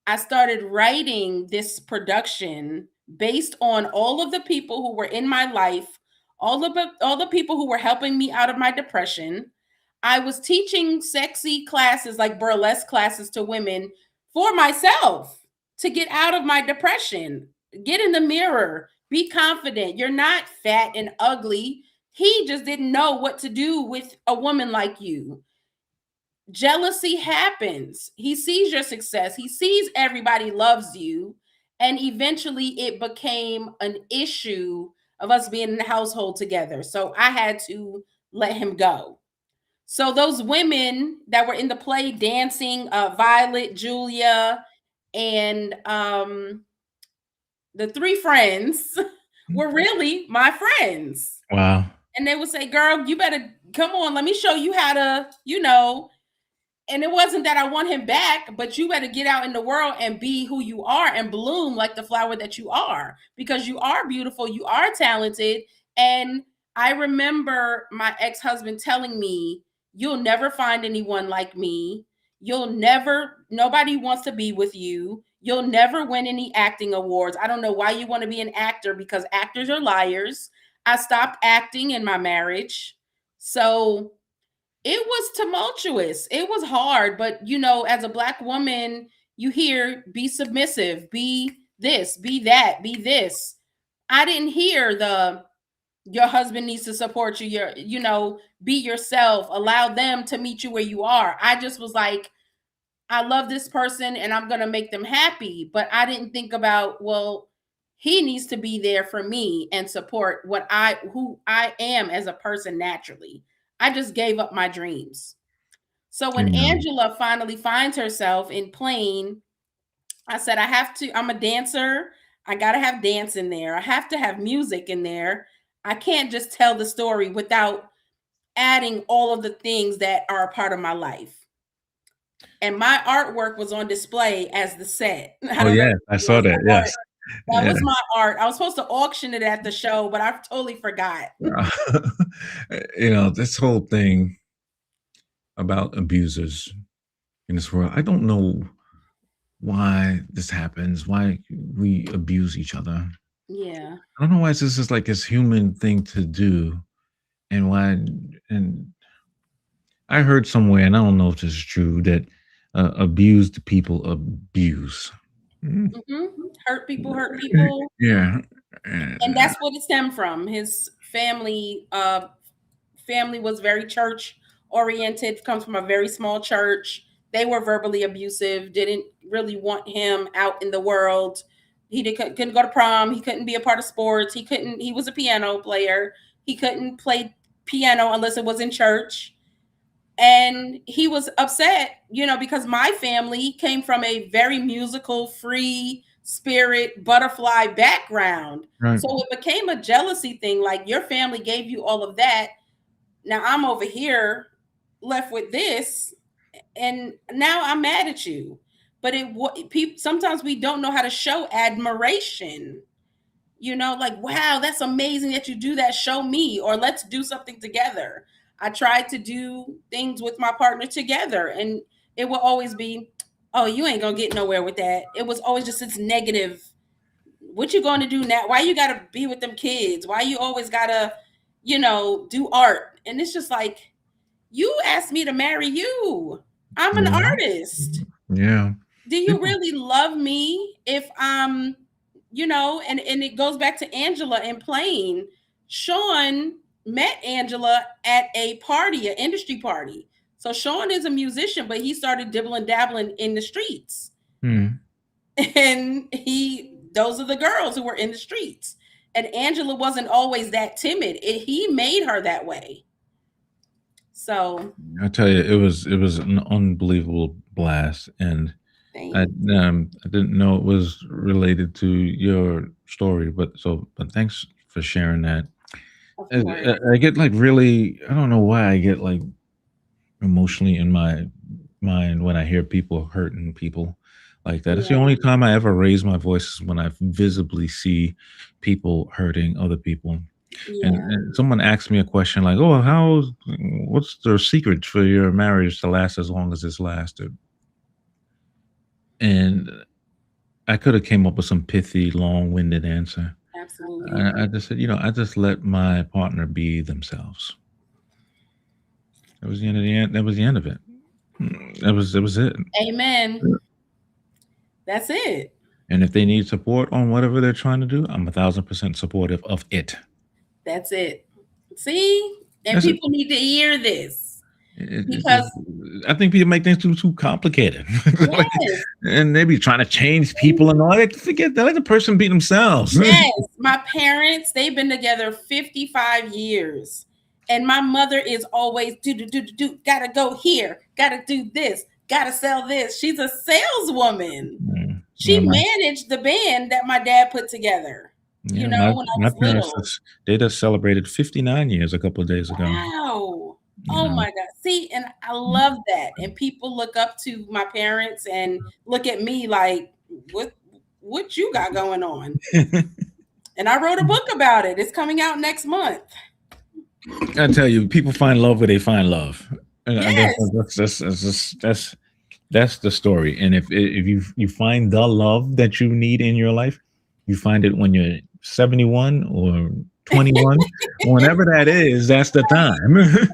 I started writing this production based on all of the people who were in my life, all the people who were helping me out of my depression. I was teaching sexy classes like burlesque classes to women for myself to get out of my depression. Get in the mirror, be confident. You're not fat and ugly. He just didn't know what to do with a woman like you. Jealousy happens. He sees your success, he sees everybody loves you. And eventually it became an issue of us being in the household together. So I had to let him go. So those women that were in the play dancing, Violet, Julia, and the three friends were really my friends.
wow?"
And they would say, "Girl, you better come on, let me show you how to, and it wasn't that I want him back, but you better get out in the world and be who you are and bloom like the flower that you are, because you are beautiful, you are talented." And I remember my ex-husband telling me, "You'll never find anyone like me. Nobody wants to be with you. You'll never win any acting awards. I don't know why you want to be an actor because actors are liars." I stopped acting in my marriage. So it was tumultuous. It was hard, but as a black woman, you hear be submissive, be this, be that, be this. I didn't hear your husband needs to support you, be yourself, allow them to meet you where you are. I just was like, I love this person and I'm going to make them happy, but I didn't think about, well, he needs to be there for me and support who I am as a person naturally. I just gave up my dreams. So when
Yeah.
Angela finally finds herself in Plane, I said, I'm a dancer. I got to have dance in there. I have to have music in there. I can't just tell the story without adding all of the things that are a part of my life. And my artwork was on display as the set. I
Oh
don't know
yeah,
if
I
you like
saw that.
the art.
Yes.
That
Yeah.
was my art. I was supposed to auction it at the show, but I totally forgot.
This whole thing about abusers in this world. I don't know why this happens, why we abuse each other.
Yeah.
I don't know why this is like this human thing to do, and why. And I heard somewhere, and I don't know if this is true, that abused people abuse. Mm.
Hurt people hurt people.
Yeah.
And
And,
that's what it stemmed from. His family was very church oriented, comes from a very small church. They were verbally abusive, didn't really want him out in the world. Couldn't go to prom. He couldn't be a part of sports. He was a piano player. He couldn't play piano unless it was in church. And he was upset, because my family came from a very musical, free spirit, butterfly background.
right.
So it became a jealousy thing. Like, your family gave you all of that. Now I'm over here left with this, and now I'm mad at you. But sometimes we don't know how to show admiration. Like, wow, that's amazing that you do that. Show me, or let's do something together. I tried to do things with my partner together, and it will always be, oh, you ain't gonna get nowhere with that. It was always just this negative. What you going to do now? Why you gotta be with them kids? Why you always gotta, do art? And it's just like, you asked me to marry you. I'm an
Yeah.
artist.
Yeah.
Do you
People.
really love me if and it goes back to Angela and playing. Sean met Angela at a party, an industry party. So Sean is a musician, but he started dibbling dabbling in the streets.
Hmm.
And those are the girls who were in the streets. And Angela wasn't always that timid. He made her that way. So
I tell you, it was an unbelievable blast, and I
thanks.
I didn't know it was related to your story, but thanks for sharing that.
Of
I,
course.
I get like really, I don't know why I get like emotionally in my mind when I hear people hurting people like that. It's the
Yeah.
only time I ever raise my voice is when I visibly see people hurting other people.
Yeah.
And someone asked me a question like, "Oh, what's the secret for your marriage to last as long as it's lasted?" And I could have came up with some pithy, long-winded answer.
Absolutely.
I just said, I just let my partner be themselves. That was the end of the end. That was the end of it. That was it.
Amen. That's it.
And if they need support on whatever they're trying to do, I'm 1,000% supportive of it.
That's it. See? And
That's it.
people need to hear this
It's
because,
just, I think people make things too complicated, like,
yes,
and they be trying to change people and all that. Forget that. Let the person be themselves.
yes, my parents, they've been together 55 years. And my mother is always gotta go here, gotta do this, gotta sell this. She's a saleswoman.
Yeah,
She managed the band that my dad put together,
yeah.
when I
My
was
parents
little.
they just celebrated 59 years a couple of days ago.
Wow.
You
Oh
know,
my God. See, and I love that. And people look up to my parents and look at me like, what you got going on? And I wrote a book about it. It's coming out next month.
I tell you, people find love where they find love. And I guess
Yes.
that's the story. And if you find the love that you need in your life, you find it when you're 71 or 21, whenever that is. That's the time.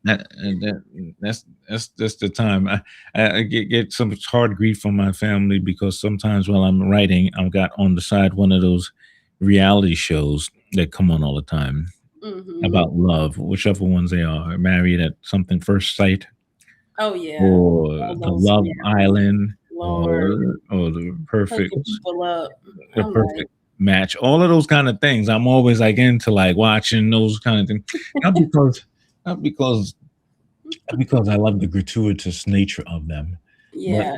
That's the time. I get some hard grief from my family because sometimes while I'm writing, I've got on the side one of those reality shows that come on all the time
Hmm.
about love, whichever ones they are, married at something first sight,
Oh yeah.
or
All
the
those
Love
scenarios.
Island,
Lord,
or
hooking people up.
the
I'm like,
perfect match. All of those kind of things. I'm always like into like watching those kind of things, not because not because not because I love the gratuitous nature of them, but
yeah.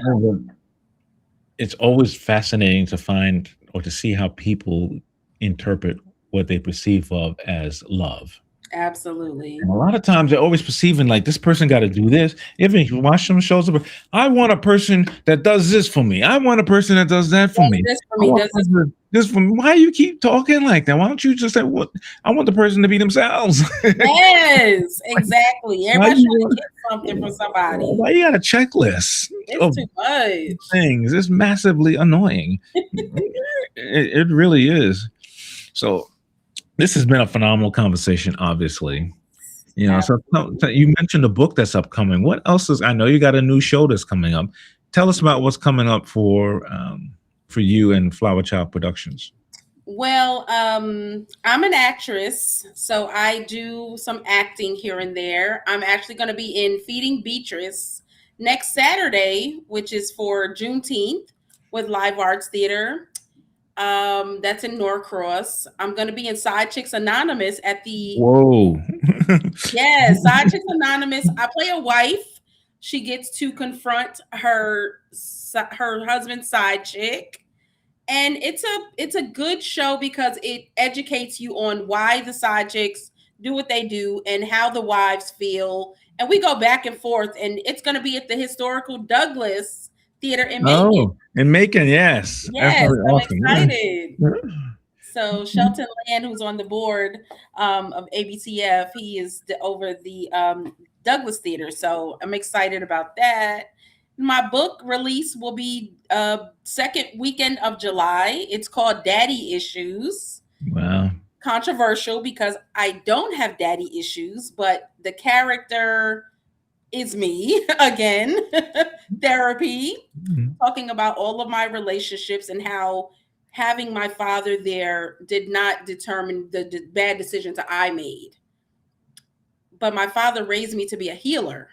it's always fascinating to find or to see how people interpret what they perceive of as love.
Absolutely.
And a lot of times they're always perceiving like this person got to do this. Even if you watch some shows, I want a person that does this for me. I want a person that does that for
Does
me.
this for
I
me,
want
does
a
this.
person this for me. Why you keep talking like that? Why don't you just say what? I want the person to be themselves.
Yes, exactly.
Why
Everybody's
you
trying to
want?
get something from somebody.
Why you got a checklist
It's
of
too much.
things? It's massively annoying. It really is. So this has been a phenomenal conversation. Obviously, so
Absolutely.
you mentioned a book that's upcoming. What else is? I know you got a new show that's coming up. Tell us about what's coming up for you and Flower Child Productions.
Well, I'm an actress, so I do some acting here and there. I'm actually going to be in Feeding Beatrice next Saturday, which is for Juneteenth with Live Arts Theater. That's in Norcross. I'm going to be in Side Chicks Anonymous at the
Whoa!
Side Chicks Anonymous. I play a wife. She gets to confront her husband's side chick, and it's a good show because it educates you on why the side chicks do what they do and how the wives feel, and we go back and forth, and it's going to be at the historical Douglas Theater in Macon.
Oh, and Macon, yes, that's
Yes,
really
I'm
awesome.
excited.
Yeah.
So Shelton Land, who's on the board of ABTF, he is over the Douglas Theater. So I'm excited about that. My book release will be second weekend of July. It's called Daddy Issues.
Wow.
Controversial because I don't have daddy issues, but the character is me again. Therapy,
Mhm.
talking about all of my relationships and how having my father there did not determine the bad decisions that I made. But my father raised me to be a healer.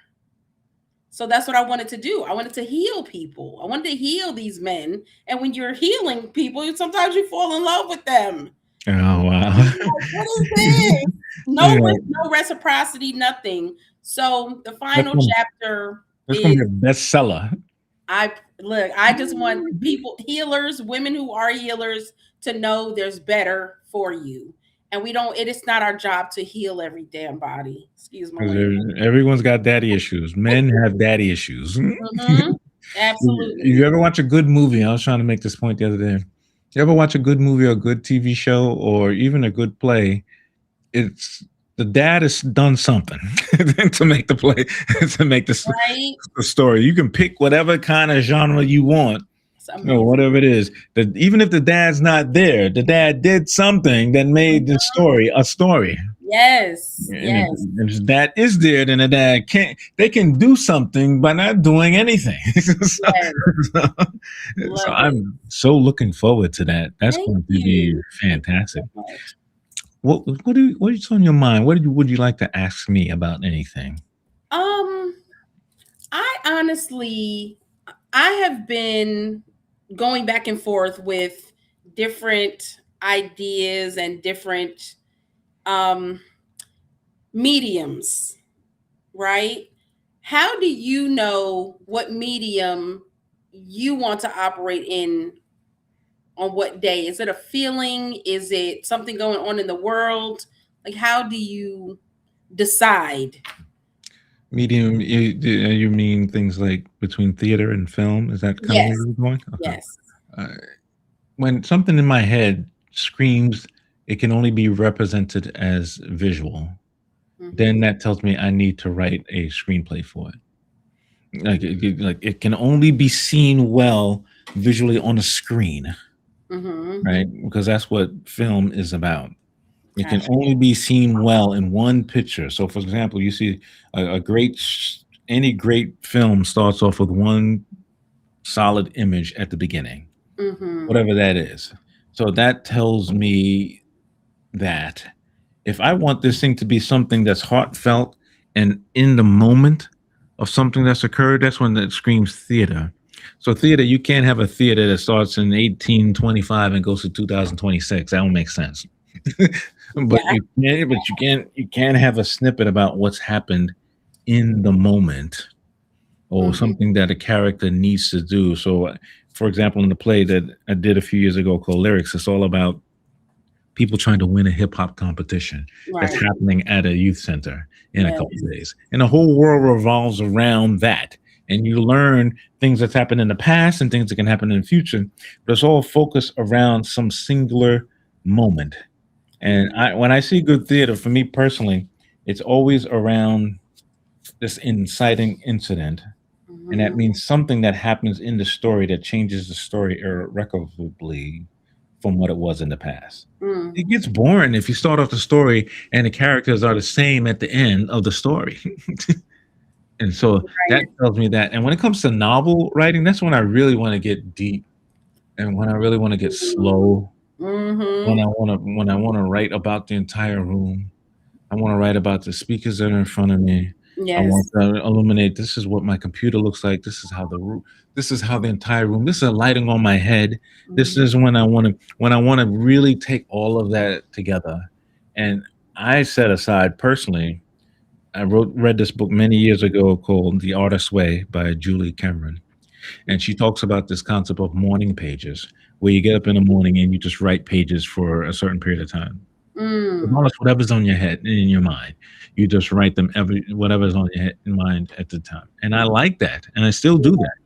So that's what I wanted to do. I wanted to heal people. I wanted to heal these men. And when you're healing people, sometimes you fall in love with them.
Oh wow.
Like, what is this?
Yeah,
No reciprocity, nothing. So the
that's
final
gonna,
chapter
that's gonna be
is
a bestseller.
I just want people, healers, women who are healers, to know there's better for you. And we don't, it is not our job to heal every damn body. Excuse my
'Cause
language.
everyone's got daddy issues. Men have daddy issues.
Hmm.
You
Absolutely.
ever watch a good movie? I was trying to make this point the other day. You ever watch a good movie or a good TV show or even a good play? It's the dad has done something to make the play to make
Right?
the story. You can pick whatever kind of genre you want,
It's amazing.
whatever it is. That even if the dad's not there, the dad did something that made the
Mhm.
story a story.
Yes.
And
Yes.
if that is there, then the dad can't. They can do something by not doing anything.
Yes.
so, so
Love it.
I'm so looking forward to that. That's
Thank
going to be
you. Thank you
fantastic.
so much.
What's on your mind? What would you like to ask me about anything?
Um, I honestly, I have been going back and forth with different ideas and different um, mediums, right? How do you know what medium you want to operate in on what day? Is it a feeling? Is it something going on in the world? Like, how do you decide?
Medium, you mean things like between theater and film? Is that kind of where
Yes,
you're going? Okay.
yes.
Uh, when something in my head screams, it can only be represented as visual. Then
Hmm.
that tells me I need to write a screenplay for it. Like it can only be seen well visually on a screen,
Hmm.
right? Because that's what film is about. It can
Gotcha.
only be seen well in one picture. So, for example, you see a any great film starts off with one solid image at the beginning,
Hmm.
whatever that is. So that tells me that if I want this thing to be something that's heartfelt and in the moment of something that's occurred, that's when it screams theater. So theater, you can't have a theater that starts in 1825 and goes to 2026. That don't make sense.
Yeah.
You can't have a snippet about what's happened in the moment or
Hmm.
something that a character needs to do. So for example, in the play that I did a few years ago called Lyrics, it's all about people trying to win a hip hop competition that's
Right.
happening at a youth center in a couple
Yes.
of days. And the whole world revolves around that. And you learn things that's happened in the past and things that can happen in the future, but it's all focused around some singular moment. And
Mm-hmm.
when I see good theater, for me personally, it's always around this inciting incident. And that
Mm-hmm.
means something that happens in the story that changes the story irrecoverably from what it was in the past.
Mm.
It gets boring if you start off the story and the characters are the same at the end of the story. And so that
Right.
tells me that. And when it comes to novel writing, that's when I really want to get deep and when I really want to get slow.
Mm-hmm.
When I want to write about the entire room. I want to write about the speakers that are in front of me. I want
Yes.
to illuminate. This is what my computer looks like. This is how the room. This is how the entire room. This is lighting on my head. This
Mhm.
is when I want to really take all of that together. And I set aside personally. I read this book many years ago called The Artist's Way by Julie Cameron, and she talks about this concept of morning pages, where you get up in the morning and you just write pages for a certain period of time.
Mm.
Regardless, whatever's on your head in your mind, you just write them every whatever's on your head in mind at the time. And I like that, and I still do that.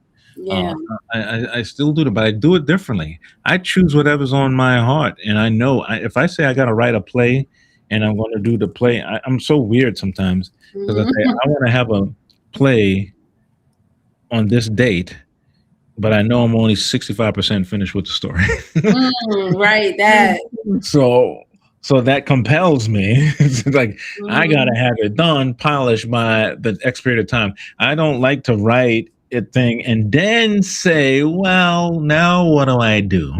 Uh,
Yeah.
I still do it, but I do it differently. I choose whatever's on my heart, and I know if I say I got to write a play, and I'm going to do the play, I'm so weird sometimes because I say
Mhm.
I want to have a play on this date, but I know I'm only 65% finished with the story.
Mm, right, that.
So so that compels me. It's like I gotta
Mhm.
have it done, polished by the X period of time. I don't like to write a thing and then say, "Well, now what do I do?"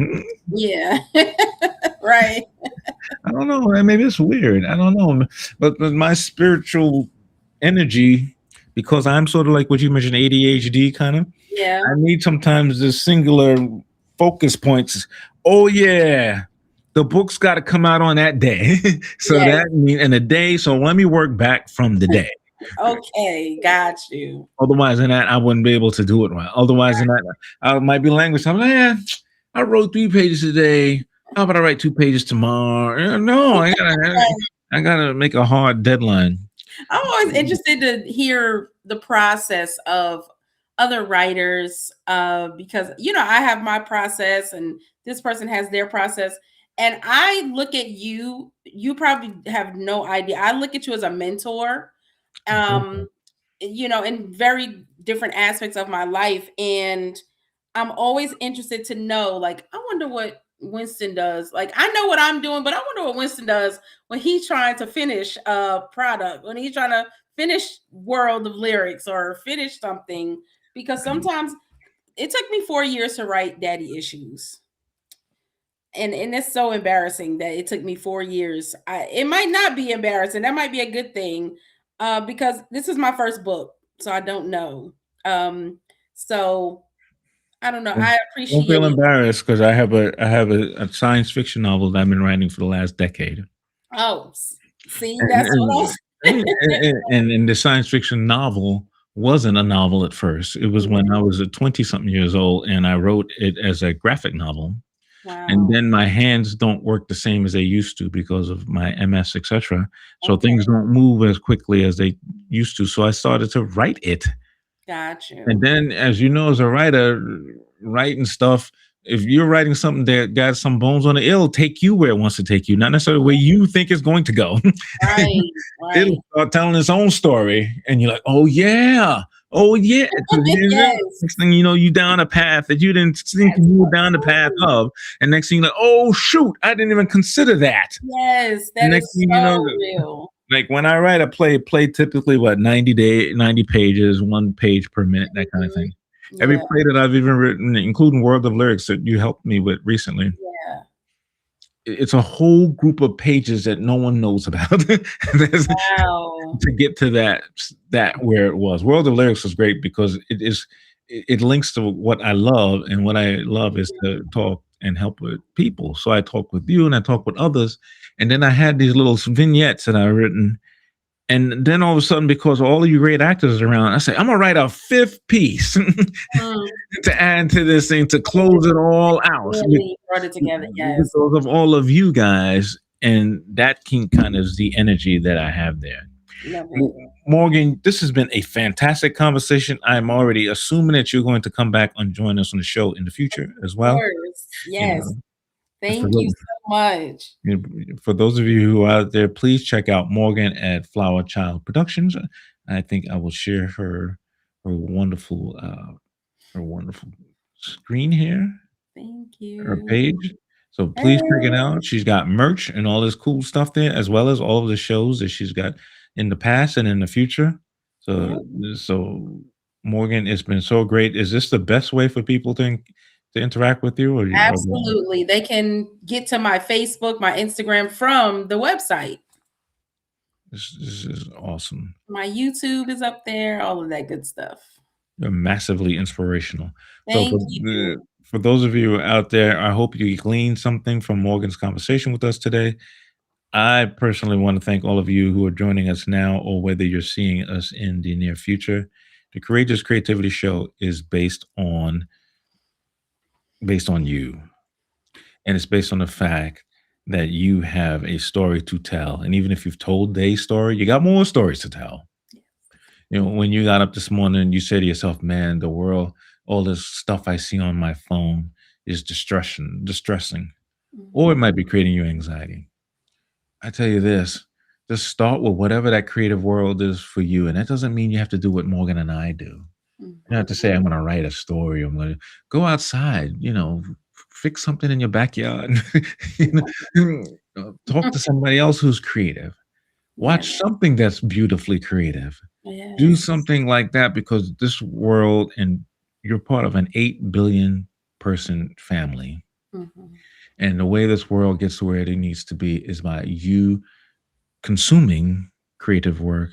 Yeah. Right.
I don't know. Maybe it's weird. I don't know. But my spiritual energy, because I'm sort of like what you mentioned, ADHD kind of. I
Yeah.
need sometimes the singular focus points. Oh yeah, the book's got to come out on that day. So
Yes.
that mean in a day. So let me work back from the day.
Okay, got you.
Otherwise, than that, I wouldn't be able to do it well. Otherwise, than that, I might be language. I'm like, I wrote 3 pages today. How about I write 2 pages tomorrow? No, I gotta make a hard deadline.
I'm always interested to hear the process of other writers because I have my process and this person has their process, and I look at you probably have no idea. I look at you as a mentor, um in very different aspects of my life, and I'm always interested to know, like, I wonder what Winston does. Like, I know what I'm doing, but I wonder what Winston does when he's trying to finish a product, when he's trying to finish World of Lyrics or finish something. Because sometimes it took me 4 years to write Daddy Issues. And it's so embarrassing that it took me 4 years. It might not be embarrassing. That might be a good thing, because this is my first book, so I don't know. So I don't know. I
Don't feel
appreciate.
embarrassed because I have a science fiction novel that I've been writing for the last decade.
Oh, see,
And
that's what I
and
was.
and the science fiction novel wasn't a novel at first. It was when I was 20 something years old and I wrote it as a graphic novel. And
Wow.
then my hands don't work the same as they used to because of my MS, etc. So
Okay,
things don't move as quickly as they used to. So I started to write it.
got
And
you.
then, as you know, as a writer, writing stuff, if you're writing something that got some bones on it, it'll take you where it wants to take you, not necessarily where you think it's going to go.
Right,
It'll
right.
start telling its own story, and you're like, "Oh yeah, oh yeah."
Yes,
Next thing you know, you down a path that you didn't think
that's
you were
so
down the path
true.
of, and next thing you know, "Oh shoot, I didn't even consider that."
Yes,
And
that
next
is
thing you know,
so real.
like when I write a play typically what 90 pages, 1 page per minute, that kind of
Mhm.
thing. Every
Yeah,
play that I've even written, including World of Lyrics that you helped me with recently,
yeah.
it's a whole group of pages that no one knows about.
Wow.
To get to that where it was. World of Lyrics was great because it links to what I love, and what I love is to talk and help with people. So I talk with you and I talk with others, and then I had these little vignettes that I written And then all of a sudden, because all of you great actors are around, I say, I'm gonna write a fifth piece
Mm,
to add to this thing to close it all out
really brought it together. Yes.
because of all of you guys. And that can kind of is the energy that I have there.
Love it.
Morgan, this has been a fantastic conversation. I'm already assuming that you're going to come back and join us on the show in the future as
Of
well.
course.
You
Yes.
know, for
Thank you
those,
so much.
for those of you who are out there, please check out Morgan at Flowerchild Productions. I think I will share her wonderful her wonderful screen here,
Thank
her
you.
page. So please check it
Hey.
out. She's got merch and all this cool stuff there, as well as all of the shows that she's got in the past and in the future.
Yeah,
So Morgan, it's been so great. Is this the best way for people to interact with you, or
absolutely. They can get to my Facebook, my Instagram from the website.
this is awesome?
My YouTube is up there, all of that good stuff.
You're massively inspirational. So
Thank you.
for those of you out there, I hope you gleaned something from Morgan's conversation with us today. I personally want to thank all of you who are joining us now, or whether you're seeing us in the near future. The Courageous Creativity Show is based on you, and it's based on the fact that you have a story to tell. And even if you've told a story, you got more stories to tell. When you got up this morning, you say to yourself, "Man, the world, all this stuff I see on my phone is distressing, or it
Mhm,
might be creating you anxiety." I tell you this, just start with whatever that creative world is for you. And that doesn't mean you have to do what Morgan and I do. You don't have to
mhm.
say, I'm going to write a story. I'm going to go outside, fix something in your backyard. you talk to somebody else who's creative.
Yeah,
Watch something that's beautifully creative. Do
yes.
something like that, because this world, and you're part of an 8 billion person family.
Mhm.
And the way this world gets to where it needs to be is by you consuming creative work,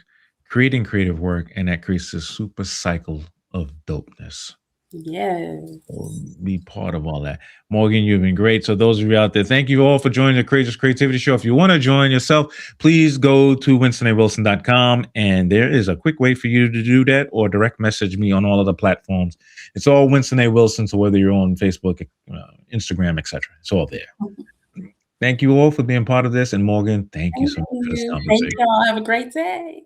creating creative work, and that creates this super cycle of dopeness. So
Yes.
be part of all that. Morgan, you've been great. So those of you out there, thank you all for joining the Courageous Creativity Show. If you want to join yourself, please go to winstonaWilson.com, and there is a quick way for you to do that, or direct message me on all of the platforms. It's all Winston A. Wilson. So whether you're on Facebook, Instagram, etc., it's all there. Thank you all for being part of this. And Morgan, thank you
Thank
so much for this
you. Thank
conversation.
y'all. Have a great day.